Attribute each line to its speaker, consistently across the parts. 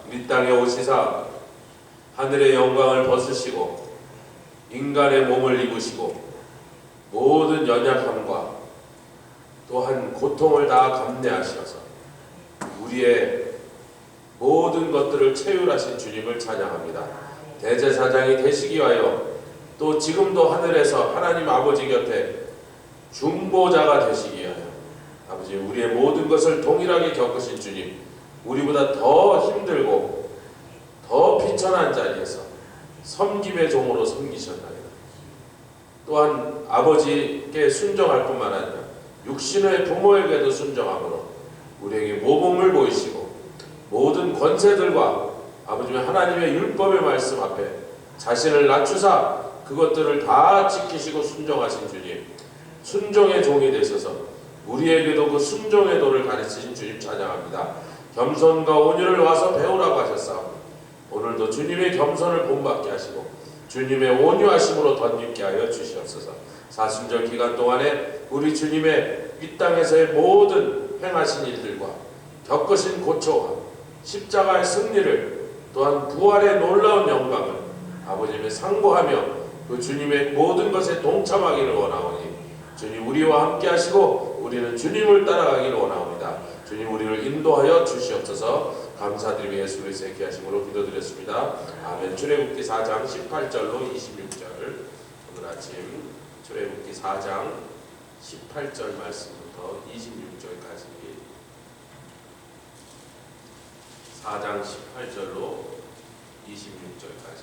Speaker 1: 우리 땅에 오시사 하늘의 영광을 벗으시고 인간의 몸을 입으시고 모든 연약함과 또한 고통을 다 감내하셔서 우리의 모든 것들을 채울하신 주님을 찬양합니다. 대제사장이 되시기 위하여 또 지금도 하늘에서 하나님 아버지 곁에 중보자가 되시기 위하여 아버지 우리의 모든 것을 동일하게 겪으신 주님, 우리보다 더 힘들고 더 비천한 자리에서 섬김의 종으로 섬기셨나이다. 또한 아버지께 순종할 뿐만 아니라 육신의 부모에게도 순종함으로 우리에게 모범을 보이시고 모든 권세들과 아버지 하나님의 율법의 말씀 앞에 자신을 낮추사 그것들을 다 지키시고 순종하신 주님, 순종의 종이 되셔서 우리에게도 그 순종의 도를 가르치신 주님 찬양합니다. 겸손과 온유를 와서 배우라고 하셨사오니 오늘도 주님의 겸손을 본받게 하시고 주님의 온유하심으로 덧입게 하여 주시옵소서. 사순절 기간 동안에 우리 주님의 이 땅에서의 모든 행하신 일들과 겪으신 고초와 십자가의 승리를 또한 부활의 놀라운 영광을 아버님의 상고하며 그 주님의 모든 것에 동참하기를 원하오니 주님 우리와 함께 하시고 우리는 주님을 따라가기를 원하옵니다. 주님 우리를 인도하여 주시옵소서. 감사드리며 예수 그리스도의 귀하심으로 기도드렸습니다. 아멘. 출애굽기 4장 18절로 26절 오늘 아침 출애굽기 4장 18절 말씀부터 26절까지 4장 18절로 26절까지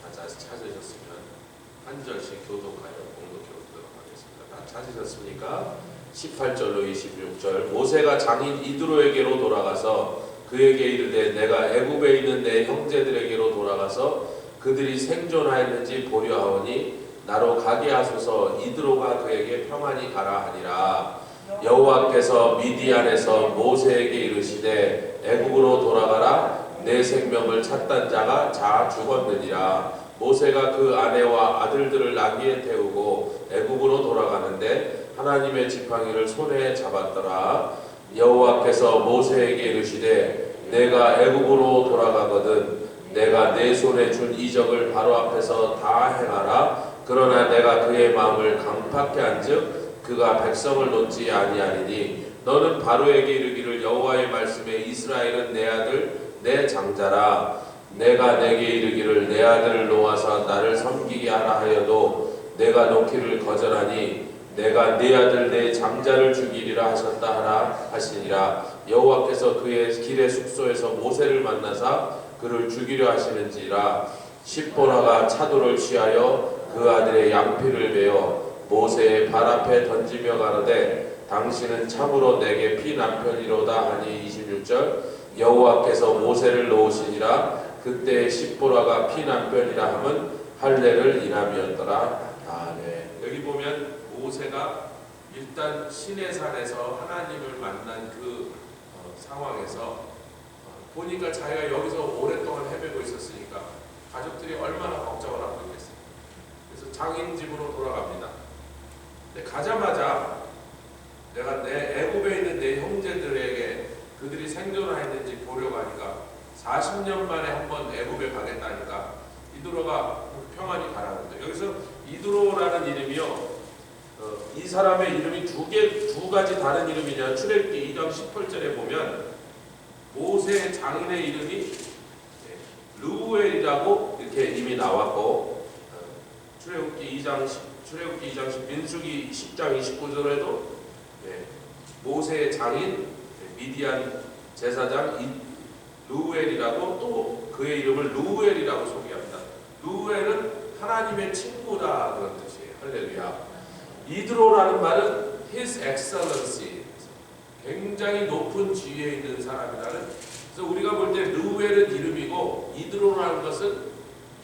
Speaker 1: 다 찾으셨으면 한 절씩 교독하여 공독해보도록 하겠습니다. 다 찾으셨습니까? 18절로 26절 모세가 장인 이드로에게로 돌아가서 그에게 이르되 내가 애굽에 있는 내 형제들에게로 돌아가서 그들이 생존하였는지 보려 하오니 나로 가게 하소서. 이드로가 그에게 평안히 가라 하니라. 여호와께서 미디안에서 모세에게 이르시되 애굽으로 돌아가라. 내 생명을 찾던 자가 자 죽었느니라. 모세가 그 아내와 아들들을 나귀에 태우고 애굽으로 돌아가는데 하나님의 지팡이를 손에 잡았더라. 여호와께서 모세에게 이르시되 내가 애굽으로 돌아가거든 내가 내 손에 준 이적을 바로 앞에서 다 행하라. 그러나 내가 그의 마음을 강팍케 한즉 그가 백성을 놓지 아니하리니 너는 바로에게 이르기를 여호와의 말씀에 이스라엘은 내 아들 내 장자라. 내가 내게 이르기를 내 아들을 놓아서 나를 섬기게 하라 하여도 내가 놓기를 거절하니 내가 네 아들 내 장자를 죽이리라 하셨다 하라 하시니라. 여호와께서 그의 길의 숙소에서 모세를 만나사 그를 죽이려 하시는지라. 십보라가 차도를 취하여 그 아들의 양피를 베어 모세의 발 앞에 던지며 가로되 당신은 참으로 내게 피남편이로다 하니 26절 여호와께서 모세를 놓으시니라. 그때 십보라가 피남편이라 함은 할례를 인함이었더라. 아멘. 여기 보면 모세가 일단 시내산에서 하나님을 만난 그 상황에서 보니까 자기가 여기서 오랫동안 헤매고 있었으니까 가족들이 얼마나 걱정을 하고 있겠어요. 그래서 장인 집으로 돌아갑니다. 근데 가자마자 내가 내 애굽에 있는 내 형제들에게 그들이 생존하였는지 보려고 하니까 40년 만에 한번 애굽에 가겠다니까 이드로가 평안히 가라는데 여기서 이드로라는 이름이요. 이 사람의 이름이 두 가지 다른 이름이냐. 출애굽기 2장 18절에 보면 모세의 장인의 이름이 르우엘이라고 이렇게 이미 나왔고 출애굽기 2장 10 민수기 10장 29절에도 모세의 장인 미디안 제사장 르우엘이라고 또 그의 이름을 르우엘이라고 소개합니다. 르우엘은 하나님의 친구다 그런 뜻이에요. 할렐루야. 이드로라는 말은 His Excellency, 굉장히 높은 지위에 있는 사람이라는. 그래서 우리가 볼 때 르우엘은 이름이고 이드로라는 것은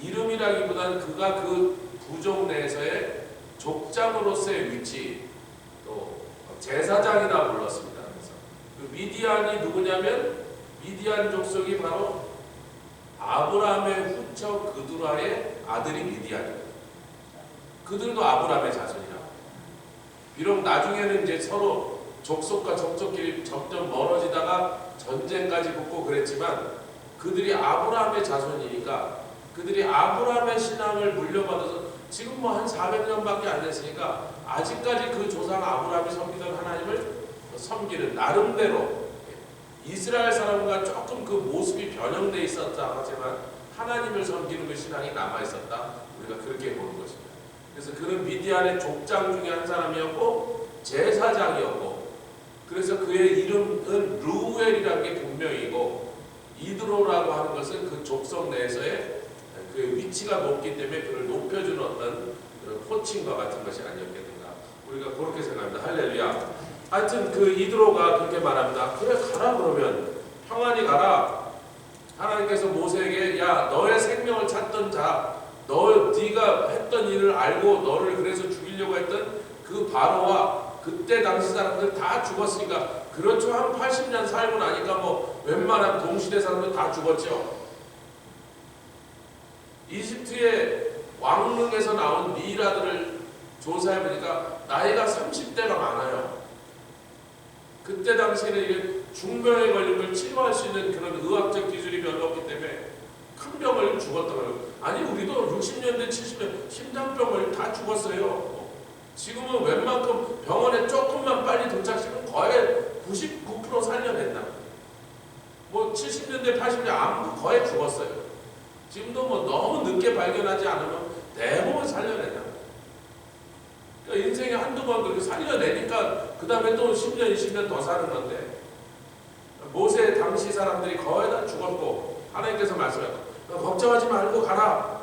Speaker 1: 이름이라기보다는 그가 그 부족 내에서의 족장으로서의 위치, 또 제사장이라 불렀습니다. 그래서 그 미디안이 누구냐면 미디안 족속이 바로 아브라함의 후처 그두라의 아들이 미디안입니다. 그들도 아브라함의 자손이라. 비록 나중에는 이제 서로 족속과 족속끼리 점점 멀어지다가 전쟁까지 붙고 그랬지만 그들이 아브라함의 자손이니까 그들이 아브라함의 신앙을 물려받아서 지금 뭐 한 400년밖에 안 됐으니까 아직까지 그 조상 아브라함이 섬기던 하나님을 섬기는 나름대로 이스라엘 사람과 조금 그 모습이 변형돼 있었다 하지만 하나님을 섬기는 그 신앙이 남아있었다. 우리가 그렇게 보는 것입니다. 그래서 그는 미디안의 족장 중에 한 사람이었고 제사장이었고 그래서 그의 이름은 루엘이라는 게 분명이고 이드로라고 하는 것은 그 족속 내에서의 그 위치가 높기 때문에 그를 높여주는 어떤 그런 호칭과 같은 것이 아니었겠는가. 우리가 그렇게 생각합니다. 할렐루야. 하여튼 그 이드로가 그렇게 말합니다. 그래 가라 그러면 평안히 가라. 하나님께서 모세에게 야 너의 생명을 찾던 자 네가 했던 일을 알고 너를 그래서 죽이려고 했던 그 바로와 그때 당시 사람들 다 죽었으니까 그렇죠. 한 80년 살고 나니까 뭐 웬만한 동시대 사람들 다 죽었죠. 이집트의 왕릉에서 나온 미이라들을 조사해보니까 나이가 30대가 많아요. 그때 당시에는 이게 중병에 걸린 걸 치료할 수 있는 그런 의학적 기술이 별로 없기 때문에 큰 병 걸리면 죽었다고 해요. 아니 우리도 60년대 70년 심장병 걸리면 다 죽었어요. 지금은 웬만큼 병원에 조금만 빨리 도착시키면 거의 99% 살려낸다. 뭐 70년대 80년대 암도 거의 죽었어요. 지금도 뭐 너무 늦게 발견하지 않으면 대부분 살려낸다. 그러니까 인생에 한두 번 그렇게 살려내니까 그 다음에 또 10년 20년 더 사는 건데 모세 당시 사람들이 거의 다 죽었고 하나님께서 말씀하셨고 걱정하지 말고 가라.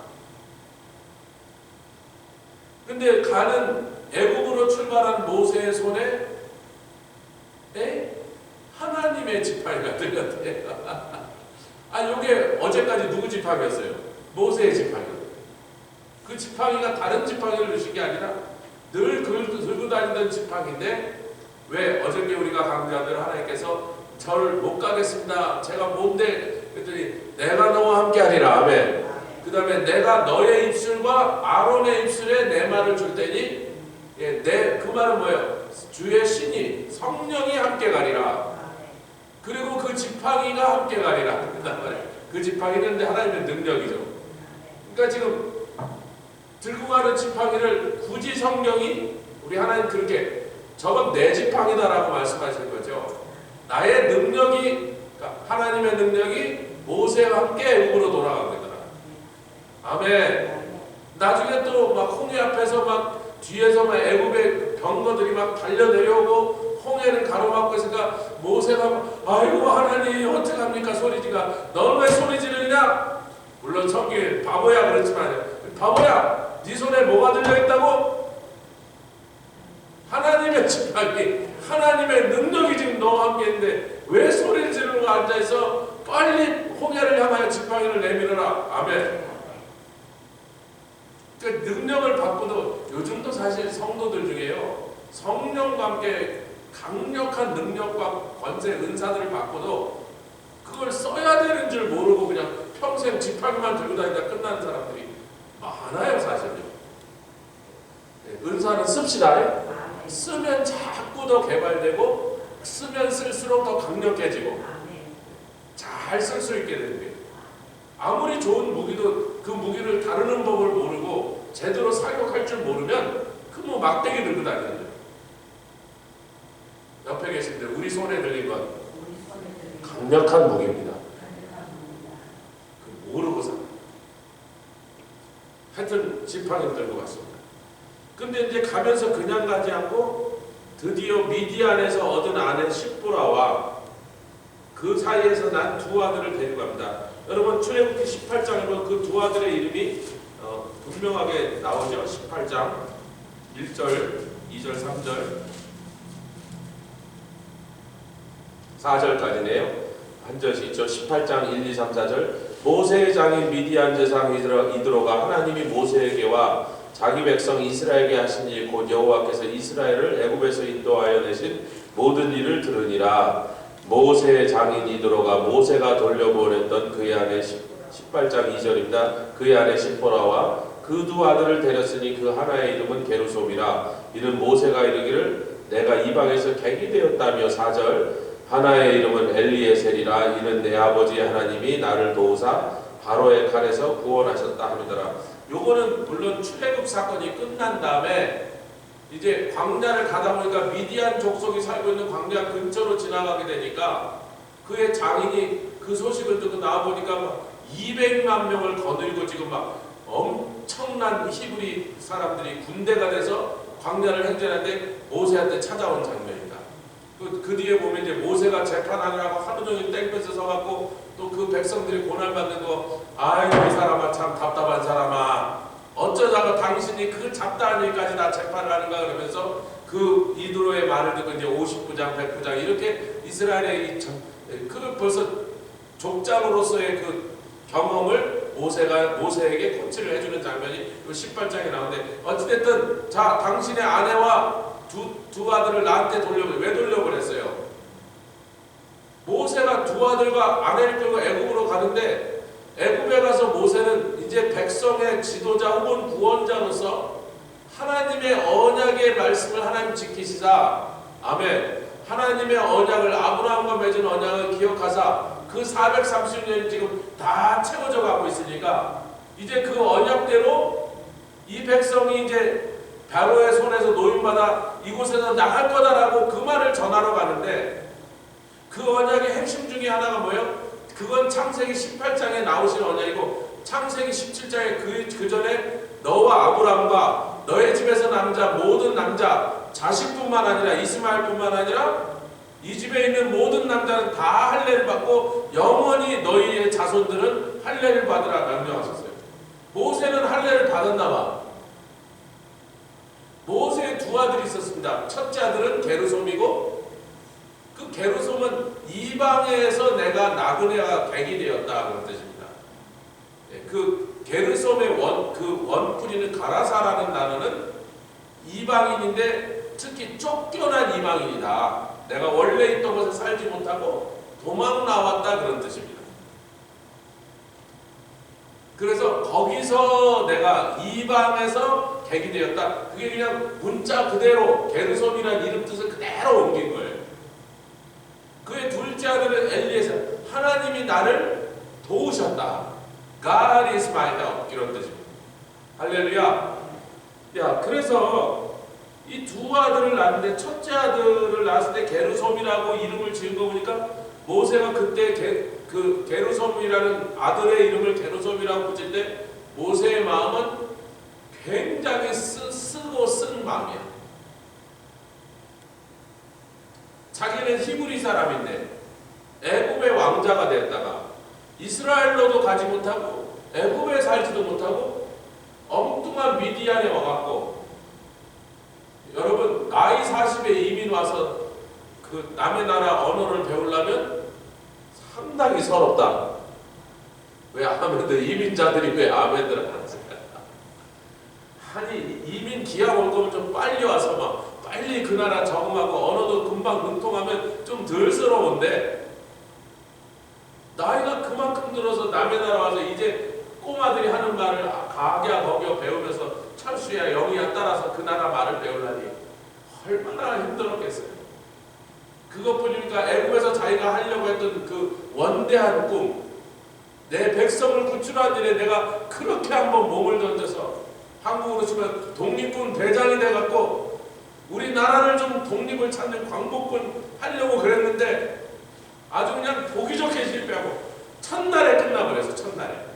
Speaker 1: 근데 가는 애국으로 출발한 모세의 손에 하나님의 지팡이가 들렸대. 아, 이게 어제까지 누구 지팡이였어요? 모세의 지팡이였어요. 그 지팡이가 다른 지팡이를 주신 게 아니라 늘 들고 다니던 지팡이인데 왜 어저께 우리가 강조하던 하나님께서 저를 못 가겠습니다. 제가 뭔데? 그랬더니 내가 너와 함께하리라. 아멘. 그 다음에 내가 너의 입술과 아론의 입술에 내 말을 줄 테니 그 말은 뭐예요? 주의 신이 성령이 함께 가리라. 그리고 그 지팡이가 함께 가리라. 그 지팡이는 하나님의 능력이죠. 그러니까 지금 들고 가는 지팡이를 굳이 성령이 우리 하나님 그렇게 저건 내 지팡이다라고 말씀하시는 거죠. 나의 능력이 그러니까 하나님의 능력이 모세와 함께 애국으로 돌아갑니다. 아멘. 나중에 또 막 홍해 앞에서 막 뒤에서 막 애국의 병거들이 막 달려 내려오고 홍해를 가로막고 있으니까 모세가 막 아이고 하나님 어떡합니까 소리지가 너는 왜 소리 지르냐? 물론 성경에 바보야 그렇지만 바보야 네 손에 뭐가 들려있다고? 하나님의 지팡이 하나님의 능력이 지금 너와 함께 있는데 왜 소리를 지르고 앉아있어? 빨리 홍해를 향하여 지팡이를 내밀어라. 아멘. 그러니까 능력을 받고도 요즘도 사실 성도들 중에요 성령과 함께 강력한 능력과 권세 은사들을 받고도 그걸 써야 되는 줄 모르고 그냥 평생 지팡이만 들고 다니다 끝나는 사람들이 많아요 사실요. 은사는 씁시다. 쓰면 자꾸 더 개발되고 쓰면 쓸수록 더 강력해지고 잘 쓸 수 있게 되는 거예요. 아무리 좋은 무기도 그 무기를 다루는 법을 모르고 제대로 사용할 줄 모르면 그 뭐 막대기 들고 다니는 거예요. 옆에 계신 분들 우리 손에 들린 건 강력한 무기입니다. 그 모르고 사. 하여튼 지팡이를 들고 갔습니다. 근데 이제 가면서 그냥 가지 않고 드디어 미디안에서 얻은 아내 십보라와 그 사이에서 난 두 아들을 데리고 갑니다. 여러분 출애굽기 18장에 보면 그 두 아들의 이름이 분명하게 나오죠. 18장 1절, 2절, 3절, 4절까지네요. 한 절씩 있죠. 18장 1, 2, 3, 4절 모세의 장인 미디안 제사장 이드로가 하나님이 모세에게와 자기 백성 이스라엘에게 하신 일 곧 여호와께서 이스라엘을 애굽에서 인도하여 내신 모든 일을 들으니라. 모세의 장인 이드로가 모세가 돌려보냈던 그의 아내 18장 2절입니다. 그의 아내 십보라와 그 두 아들을 데렸으니 그 하나의 이름은 게르솜이라. 이는 모세가 이르기를 내가 이방에서 객이 되었다며 4절 하나의 이름은 엘리에셀이라 이는 내 아버지 하나님이 나를 도우사 바로의 칼에서 구원하셨다 하더라. 요거는 물론 출애굽 사건이 끝난 다음에 이제 광야를 가다 보니까 미디안 족속이 살고 있는 광야 근처로 지나가게 되니까 그의 장인이 그 소식을 듣고 나와보니까 막 200만 명을 거느리고 지금 막 엄청난 히브리 사람들이 군대가 돼서 광야를 행진하는데 모세한테 찾아온 장면입니다. 그 뒤에 보면 이제 모세가 재판하느라고 하루 종일 땡볕에 서갖고 또 그 백성들이 고난받는 거, 아이고 이 사람아 참 답답한 사람아 어쩌다가 당신이 그 잡다한 일까지 다 재판을 하는가 그러면서 그 이드로의 말을 듣고 이제 50부장 100부장 이렇게 이스라엘의 그 벌써 족장으로서의 그 경험을 모세에게 코치를 해주는 장면이 18장에 나오는데, 어찌됐든 자 당신의 아내와 두 아들을 나한테 왜 돌려보냈어요? 모세가 두 아들과 아내를 끌고 애굽으로 가는데, 애굽에 가서 모세는 이제 백성의 지도자 혹은 구원자로서 하나님의 언약의 말씀을 하나님 지키시사, 아멘, 하나님의 언약을 아브라함과 맺은 언약을 기억하사 그 430년이 지금 다 채워져 가고 있으니까 이제 그 언약대로 이 백성이 이제 바로의 손에서 노임받아 이곳에서 나갈 거다라고 그 말을 전하러 가는데, 그 언약의 핵심 중에 하나가 뭐예요? 그건 창세기 18장에 나오신 언약이고, 창세기 17장에 그 전에 너와 아브람과 너의 집에서 남자 모든 남자 자식뿐만 아니라 이스마엘뿐만 아니라 이 집에 있는 모든 남자는 다 할례를 받고 영원히 너희의 자손들은 할례를 받으라 명령하셨어요. 모세는 할례를 받았나 봐. 모세의 두 아들이 있었습니다. 첫째 아들은 게르솜이고, 그 게르솜은 이방에서 내가 나그네가 객이 되었다 그런 뜻입니다. 그 게르솜의 원풀이는 가라사라는 단어는 이방인인데 특히 쫓겨난 이방인이다. 내가 원래 있던 곳에 살지 못하고 도망 나왔다 그런 뜻입니다. 그래서 거기서 내가 이방에서 객이 되었다. 그게 그냥 문자 그대로 게르솜이라는 이름 뜻을 그대로 옮긴 거예요. 그의 둘째 아들은 엘리에셀, 하나님이 나를 도우셨다. God is my help 이런 뜻입니다. 할렐루야. 야, 그래서 이 두 아들을 낳았는데 첫째 아들을 낳았을 때 게르솜이라고 이름을 지은 거 보니까 모세가 그때 그 게르솜이라는 아들의 이름을 게르솜이라고 붙일 때 모세의 마음은 굉장히 쓰고 쓴 마음이야. 자기는 히브리 사람인데 애굽의 왕자가 됐다가 이스라엘로도 가지 못하고 애굽에 살지도 못하고 엉뚱한 미디안에 와갖고, 여러분 나이 40에 이민 와서 그 남의 나라 언어를 배우려면 상당히 서럽다. 왜 아멘들 이민자들이 왜 아멘들을 안 쓰냐? 아니 이민 기약 올 거면 좀 빨리 와서 막 빨리 그 나라 적응하고 언어도 금방 능통하면 좀 덜 서러운데, 나이가 그만큼 들어서 남의 나라 와서 이제 꼬마들이 하는 말을 가갸 거겨 배우면서 철수야 영희야 따라서 그 나라 말을 배우려니 얼마나 힘들었겠어요. 그것뿐이니까 애굽에서 자기가 하려고 했던 그 원대한 꿈, 내 백성을 구출한 일에 내가 그렇게 한번 몸을 던져서 한국으로 치면 독립군 대장이 돼갖고 우리나라를 좀 독립을 찾는 광복군 하려고 그랬는데 아주 그냥 보기 좋게 실패하고 첫날에 끝나버려서 첫날에.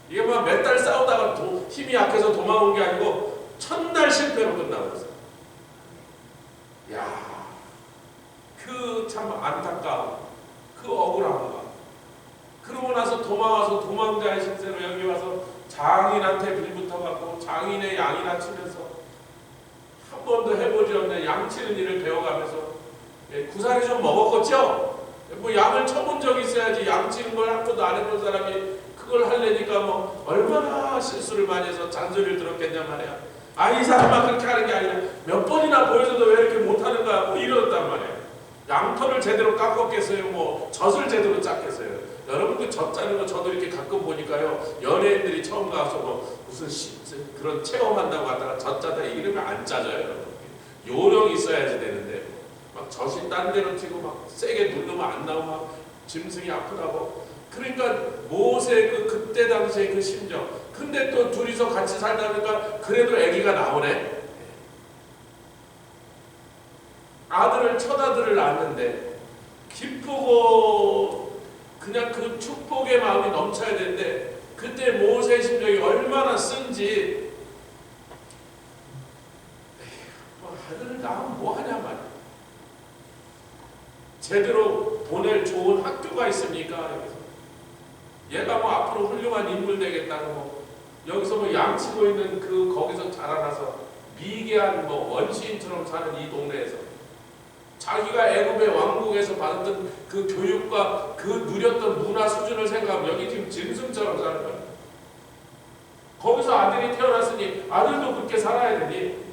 Speaker 1: 이게 뭐 몇 달 싸우다가 힘이 약해서 도망온 게 아니고 첫날 실패로 끝나버렸어요. 야, 그 참 안타까움, 그 억울함과, 그러고 나서 도망와서 도망자의 신세로 여기 와서 장인한테 빌붙어갖고 장인의 양이나 치면서 한 번도 해보지 않는 양치는 일을 배워가면서, 구사리 좀 먹었겠죠? 뭐 양을 쳐본 적이 있어야지. 양치는 걸 한 번도 안 해본 사람이 그걸 하려니까 뭐 얼마나 실수를 많이 해서 잔소리를 들었겠냐 말이야. 아, 이 사람만 그렇게 하는 게 아니라 몇 번이나 보여줘도 왜 이렇게 못하는가 뭐 이러단 말이야. 양털을 제대로 깎았겠어요? 뭐 젖을 제대로 짰겠어요? 여러분들 젖 짜는 거 저도 이렇게 가끔 보니까요, 연예인들이 처음 가서 뭐 무슨 그런 체험한다고 하다가 젖 짜다 이러면 안 짜져요. 여러분. 요령이 있어야지 되는데 막 젖이 딴 데로 튀고 막 세게 누르면 안 나오고 막 짐승이 아프다고. 그러니까 모세 그때 당시에 그 심정. 근데 또 둘이서 같이 살다 보니까 그래도 아기가 나오네. 아들을 첫 아들을 낳았는데 기쁘고 그냥 그 축복의 마음이 넘쳐야 되는데 그때 모세의 심정이 얼마나 쓴지. 아들을 낳으면 뭐하냐 말이야. 제대로 보낼 좋은 학교가 있습니까? 여기서 얘가 뭐 앞으로 훌륭한 인물 되겠다고 뭐 여기서 뭐 양치고 있는 그 거기서 자라나서 미개한 뭐 원시인처럼 사는 이 동네에서 자기가 애굽의 왕국에서 받았던 그 교육과 그 누렸던 문화 수준을 생각하면 여기 지금 짐승처럼 사는 거야. 거기서 아들이 태어났으니 아들도 그렇게 살아야 되니.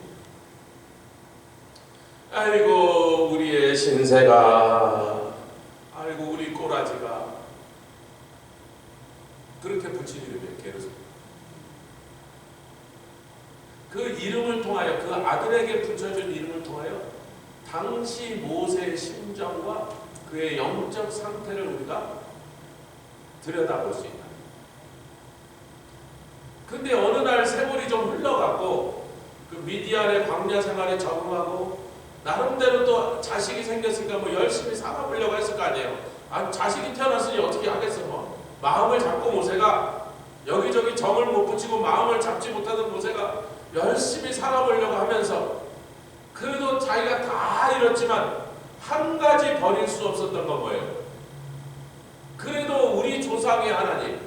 Speaker 1: 아이고 우리의 신세가, 아이고 우리 꼬라지가 그렇게 붙인 이름이에요. 게르손. 그 이름을 통하여, 그 아들에게 붙여준 이름을 통하여 당시 모세의 심정과 그의 영적 상태를 우리가 들여다볼 수 있다. 근데 어느 날 세월이 좀 흘러갔고 그 미디안의 광야 생활에 적응하고 나름대로 또 자식이 생겼으니까 뭐 열심히 살아보려고 했을 거 아니에요. 아, 자식이 태어났으니 어떻게 하겠어. 뭐 마음을 잡고 모세가 여기저기 정을 못 붙이고 마음을 잡지 못하던 모세가 열심히 살아보려고 하면서 그래도 자기가 다 잃었지만 한 가지 버릴 수 없었던 건 뭐예요? 그래도 우리 조상의 하나님,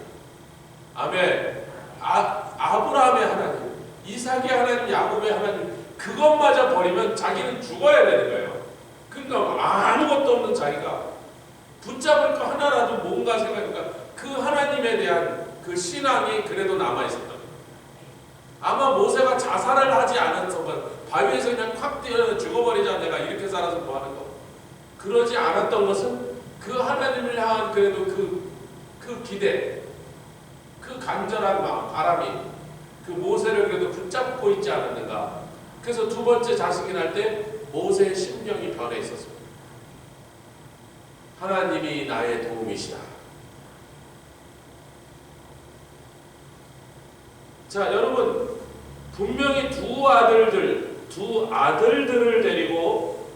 Speaker 1: 아멘, 아브라함의 하나님, 이삭의 하나님, 야곱의 하나님, 그것마저 버리면 자기는 죽어야 되는 거예요. 그러니까 아무것도 없는 자기가 붙잡을 거 하나라도 뭔가 생각하니까 그 하나님에 대한 그 신앙이 그래도 남아있었던 거예요. 아마 모세가 자살을 하지 않았으면 바위에서 그냥 콱 뛰어 죽어버리자, 내가 이렇게 살아서 뭐하는 거, 그러지 않았던 것은 그 하나님을 향한 그래도 그 기대, 그 간절한 마음, 바람이 그 모세를 그래도 붙잡고 있지 않았는가. 그래서 두 번째 자식이 날 때 모세의 심령이 변해 있었습니다. 하나님이 나의 도움이시다. 자, 여러분, 분명히 두 아들들을 데리고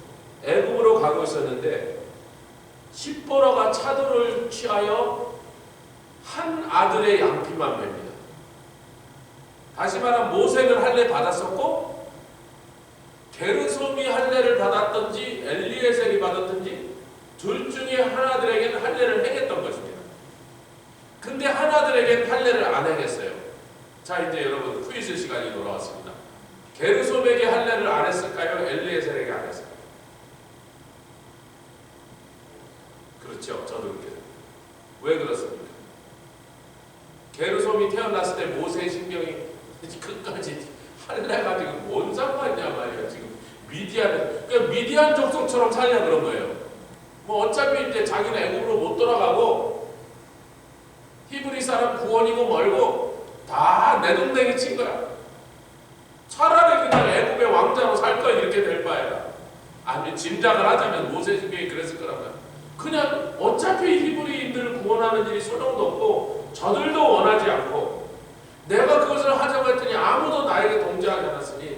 Speaker 1: 애굽으로 가고 있었는데 십보라가 차도를 취하여 한 아들의 양피만 맵니다. 다시 말하면 모세는 할례 받았었고 게르솜이 할례를 받았든지 엘리에셀이 받았든지 둘 중에 하나들에게는 할례를 행했던 것입니다. 근데 하나들에게는 할례를 안 행했어요. 자, 이제 여러분 퀴즈 시간이 돌아왔습니다. 게르솜에게 할례를 안 했을까요? 엘리에셀에게 안 했을까요? 그렇죠. 저도 그렇게 생각해요. 왜 그렇습니까? 게르솜이 태어났을 때 모세의 신경이 끝까지 할례가 지금 뭔 상관이냐 말이야. 지금 미디안 족속처럼 살냐 그런 거예요. 뭐 어차피 이제 자기는 애굽으로 못 돌아가고 히브리 사람 구원이고 멀고 다 내동댕이 친 거야. 차라리 그냥 애굽의 왕자로 살 거야. 이렇게 될 바에야. 아니, 짐작을 하자면 모세 신경이 그랬을 거라고요. 그냥 어차피 히브리인들을 구원하는 일이 소용도 없고 저들도 원하지 않고 내가 그것을 하자고 했더니 아무도 나에게 동조하지 않았으니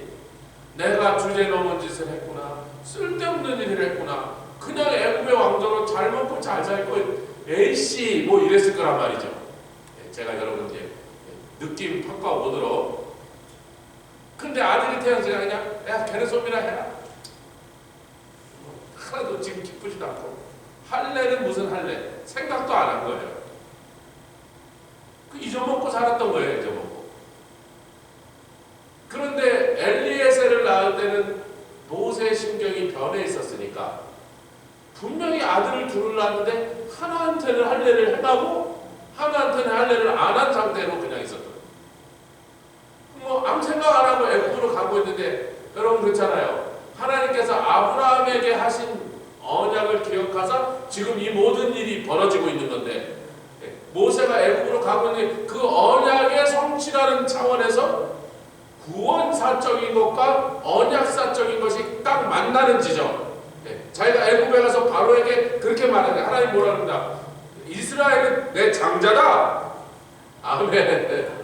Speaker 1: 내가 주제 넘은 짓을 했구나, 쓸데없는 일을 했구나, 그냥 애굽의 왕조로 잘 먹고 잘 살고 에이씨 뭐 이랬을 거란 말이죠. 제가 여러분 이제 느낌 바꿔보도록. 근데 아들이 태어나서 그냥 야 게르솜이나 해라, 하나도 지금 기쁘지도 않고 할례는 무슨 할례 생각도 안 한 거예요. 그 잊어먹고 살았던 거예요. 잊어먹고. 그런데 엘리에셀을 낳을 때는 모세의 심경이 변해 있었으니까 분명히 아들을 둘을 낳았는데 하나한테는 할례를 행하고 하나한테는 할례를 안 한 상태로 그냥 있었던 거예요. 뭐 아무 생각 안 하고 애굽으로 가고 있는데 여러분 그렇잖아요. 하나님께서 아브라함에게 하신 언약을 기억하사 지금 이 모든 일이 벌어지고 있는 건데 모세가 애굽으로 가고 있는 그 언약의 성취라는 차원에서 구원사적인 것과 언약사적인 것이 딱 만나는 지점. 자기가 애굽에 가서 바로에게 그렇게 말하는 거예요. 하나님 뭐라 그런다? 이스라엘은 내 장자다. 아멘.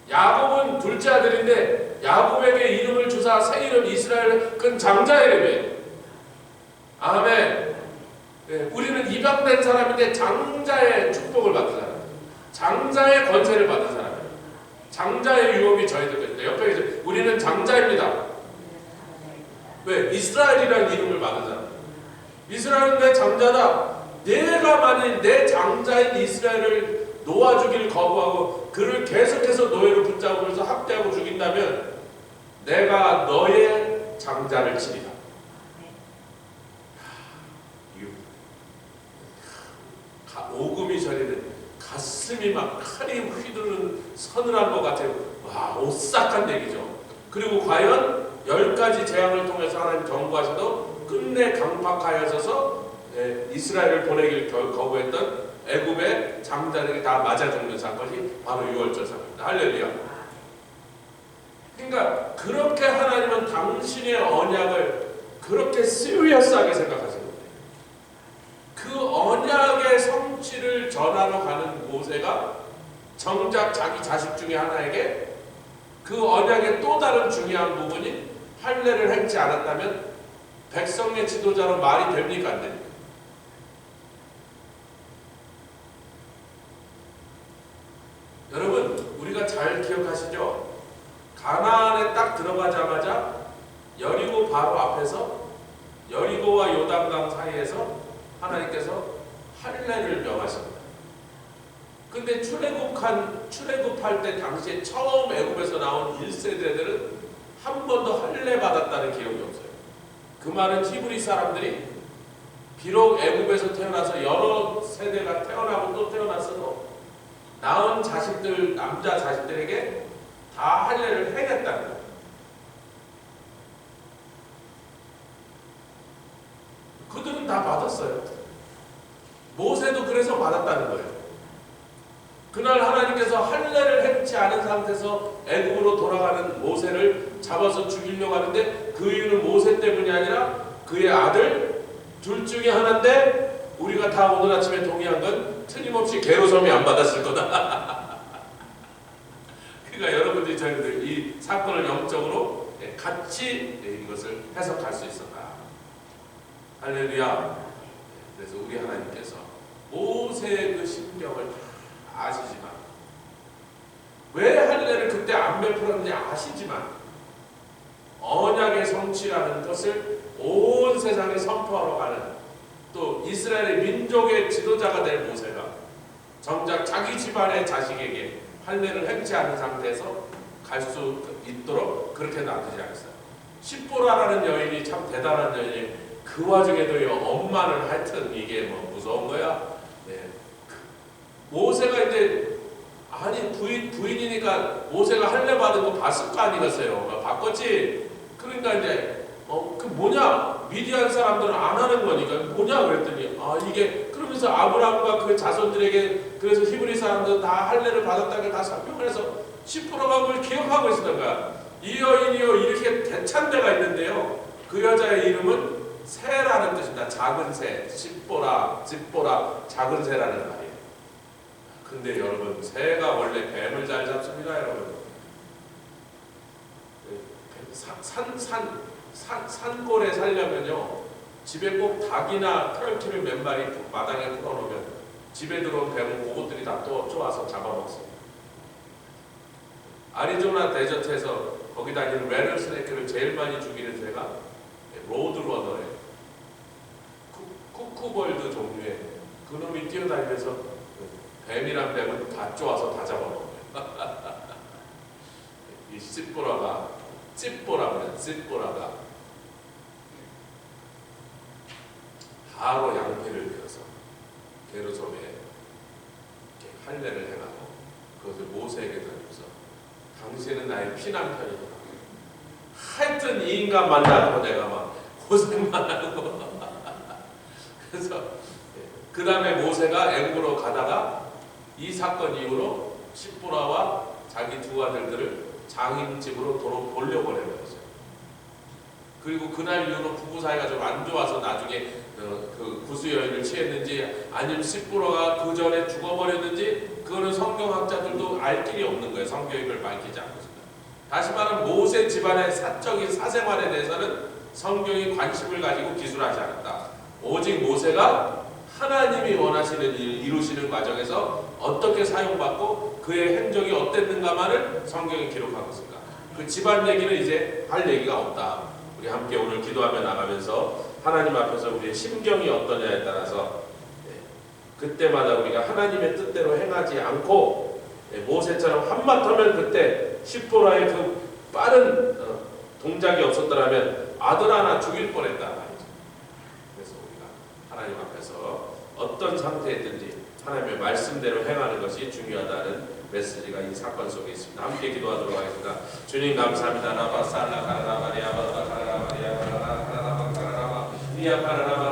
Speaker 1: 야곱은 둘째 아들인데 야곱에게 이름을 주사 새 이름 이스라엘은 그건 장자 이름이에요. 아멘. 우리는 입양된 사람인데 장자의 축복을 받은 사람, 장자의 권세를 받은 사람이에요. 장자의 유업이 저희들 거예요. 옆에 계세요. 우리는 장자입니다. 왜? 이스라엘이라는 이름을 받은 사람. 이스라엘은 내 장자다. 내가 만일 내 장자인 이스라엘을 놓아주기를 거부하고 그를 계속해서 노예로 붙잡으면서 학대하고 죽인다면 내가 너의 장자를 치리라. 오금이 저리는 가슴이 막 칼이 휘두르는 서늘한 것 같아요. 와, 오싹한 얘기죠. 그리고 과연 10가지 재앙을 통해서 하나님 경고하셔도 끝내 강팍하여서 이스라엘을 보내길 거부했던 애굽의 장자들이 다 맞아 죽는 사건이 바로 6월절 사건입니다. 할렐루야. 그러니까 그렇게 하나님은 당신의 언약을 그렇게 시리어스하게 생각하시는 거예요. 그 언약의 성취를 전하러 가는 모세가 정작 자기 자식 중에 하나에게 그 언약의 또 다른 중요한 부분이 할례를 행치 않았다면 백성의 지도자로 말이 됩니까? 안 됩니까? 여러분, 우리가 잘 기억하시죠? 가나안에 딱 들어가자마자 여리고 바로 앞에서 여리고와 요단강 사이에서 하나님께서 할례를 명하십니다. 근데 출애굽할 때 당시에 처음 애굽에서 나온 1세대들은 한 번도 할례 받았다는 기록이 없어요. 그 말은 히브리 사람들이 비록 애굽에서 태어나서 여러 세대가 태어나고 또 태어났어도 낳은 자식들, 남자 자식들에게 다 할례를 행했다는 거예요. 그들은 다 받았어요. 모세도 그래서 받았다는 거예요. 그날 하나님께서 할례를 행치 않은 상태에서 애굽으로 돌아가는 모세를 잡아서 죽이려고 하는데 그 이유는 모세 때문이 아니라 그의 아들 둘 중에 하나인데 우리가 다 오늘 아침에 동의한 건 틀림없이 게르솜이 안 받았을 거다. 그러니까 여러분들이 저희들 이 사건을 영적으로 같이 이것을 해석할 수 있었다. 할렐루야. 그래서 우리 하나님께서 모세의 그 심경을 아시지만 왜 할례를 그때 안 베풀었는지 아시지만 언약의 성취라는 것을 온 세상에 선포하러 가는 또 이스라엘의 민족의 지도자가 될 모세가 정작 자기 집안의 자식에게 할례를 행치 않은 상태에서 갈 수 있도록 그렇게 놔두지 않았어요. 십보라라는 여인이 참 대단한 여인이에요. 그 와중에도 엄마는 하여튼 이게 뭐 무서운 거야. 네. 모세가 이제 아니 부인이니까 모세가 할례 받은 거 봤을 거 아니겠어요. 바꿨지. 그러니까 이제 그 뭐냐 미디안 사람들은 안 하는 거니까 뭐냐 그랬더니 이게 그러면서 아브라함과 그 자손들에게 그래서 히브리 사람들은 다 할례를 받았다는 걸 다 설명을 해서 십보라가 그걸 기억하고 있었던 거야. 이 여인이요 이렇게 대찬 데가 있는데요. 그 여자의 이름은 새라는 뜻입니다. 작은 새, 십보라, 작은 새라는 말이에요. 근데 여러분, 새가 원래 뱀을 잘 잡습니다, 여러분. 산골에 살려면요, 집에 꼭 닭이나 털키를 몇 마리 마당에 풀어놓으면 집에 들어온 뱀은 그것들이 다 또 쫓아와서 잡아먹습니다. 아리조나 데저트에서 거기 다니는 레너스네이크를 제일 많이 죽이는 새가 로드러너예요. 쿠쿠벌드 종류의 그놈이 뛰어다니면서 뱀이란 뱀은 다 쪼아서 다 잡아먹어요. 이 씹보라가 바로 양피를 들어서 게르솜에 할례를 해가고 그것을 모세에게 던져서 당신은 나의 피난편이다. 하여튼 이 인간 만나고 내가 막 고생만 하고 그래서 그 다음에 모세가 애굽으로 가다가 이 사건 이후로 십보라와 자기 두 아들들을 장인 집으로 돌려보내버렸어요. 그리고 그날 이후로 부부 사이가 좀 안 좋아서 나중에 그 구수여인을 취했는지 아니면 시부라가 그 전에 죽어버렸는지 그거는 성경학자들도 알 길이 없는 거예요. 성경을 밝히지 않고 있습니다. 다시 말하면 모세 집안의 사적인 사생활에 대해서는 성경이 관심을 가지고 기술하지 않았다. 오직 모세가 하나님이 원하시는 일을 이루시는 과정에서 어떻게 사용받고 그의 행적이 어땠는가만을 성경이 기록하고 있습니다. 그 집안 얘기는 이제 할 얘기가 없다. 우리 함께 오늘 기도하며 나가면서 하나님 앞에서 우리의 심경이 어떠냐에 따라서 그때마다 우리가 하나님의 뜻대로 행하지 않고 모세처럼 한마터면 그때 십보라의 그 빠른 동작이 없었더라면 아들 하나 죽일 뻔했다 말이죠. 그래서 우리가 하나님 앞에서 어떤 상태였든지 하나님의 말씀대로 행하는 것이 중요하다는 메시지가 이 사건 속에 있습니다. 함께 기도하도록 하겠습니다. 주님 감사합니다. 라바살라 카라라바리아바라 카라라바리아바라 카라라바 카라라바 니아 카라라바